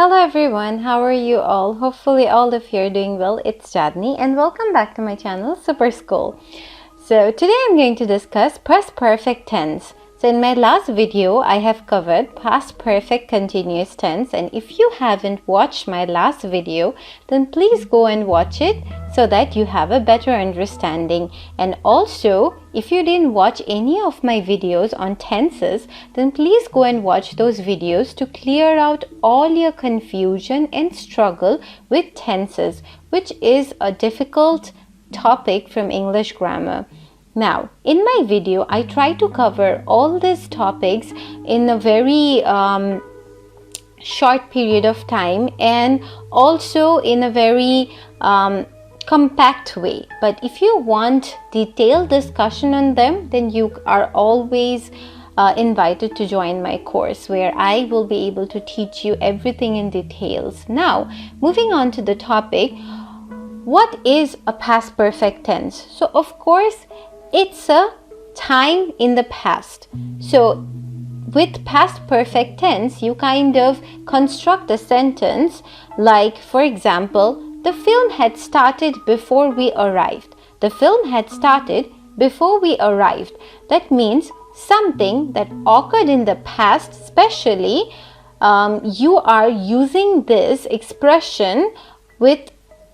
Hello everyone, how are you all? Hopefully all of you are doing well. It's Jadni and welcome back to my channel Super School. So today I'm going to discuss past perfect tense. So in my last video I have covered past perfect continuous tense, and if you haven't watched my last video then please go and watch it so that you have a better understanding. And also if you didn't watch any of my videos on tenses then please go and watch those videos to clear out all your confusion and struggle with tenses, which is a difficult topic from English grammar. Now, in my video, I try to cover all these topics in a very short period of time and also in a very compact way. But if you want detailed discussion on them, then you are always invited to join my course where I will be able to teach you everything in details. Now, moving on to the topic, what is a past perfect tense? So, of course, it's a time in the past. So with past perfect tense, you kind of construct a sentence like, for example, the film had started before we arrived. The film had started before we arrived. That means something that occurred in the past, especially you are using this expression with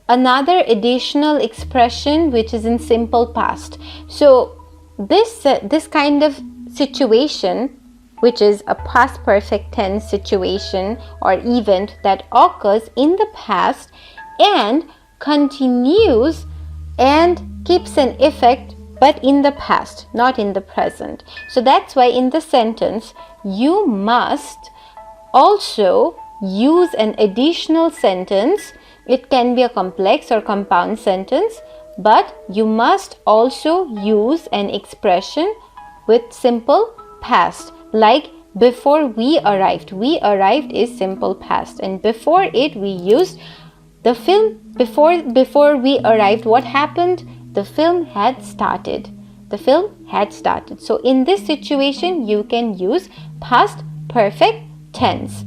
another additional expression which is in simple past. So this kind of situation, which is a past perfect tense situation or event that occurs in the past and continues and keeps an effect but in the past, not in the present. So that's why in the sentence you must also use an additional sentence. It can be a complex or compound sentence, but you must also use an expression with simple past, like before we arrived. We arrived is simple past, and before it we used the film. Before we arrived, what happened? The film had started. The film had started. So in this situation you can use past perfect tense.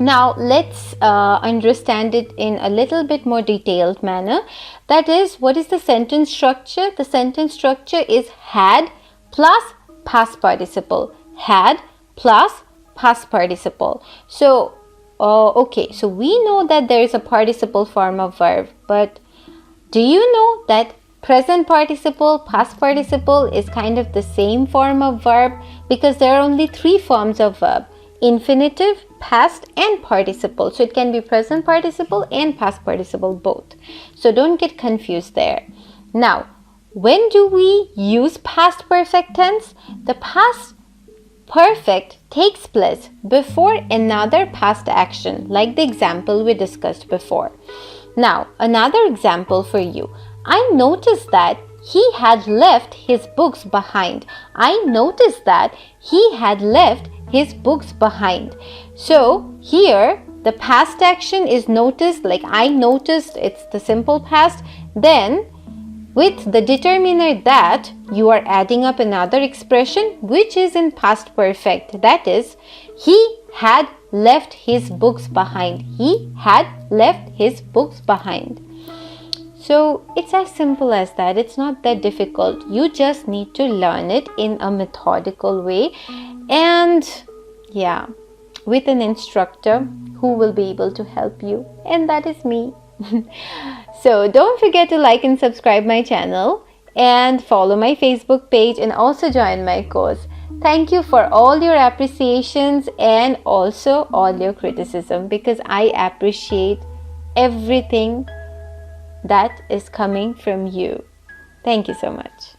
Now let's understand it in a little bit more detailed manner. That is, what is the sentence structure? The sentence structure is had plus past participle. Had plus past participle. So okay, so we know that there is a participle form of verb, but do you know that present participle, past participle is kind of the same form of verb, because there are only three forms of verb: infinitive, past and participle. So it can be present participle and past participle both. So don't get confused there. Now, when do we use past perfect tense? The past perfect takes place before another past action, like the example we discussed before. Now, another example for you. I noticed that he had left his books behind. I noticed that he had left his books behind. So here the past action is noticed, like I noticed, it's the simple past. Then with the determiner that, you are adding up another expression which is in past perfect. That is, he had left his books behind. He had left his books behind. So it's as simple as that. It's not that difficult. You just need to learn it in a methodical way, and yeah, with an instructor who will be able to help you, and that is me. So don't forget to like and subscribe my channel and follow my Facebook page and also join my course. Thank you for all your appreciations and also all your criticism, because I appreciate everything that is coming from you. Thank you so much.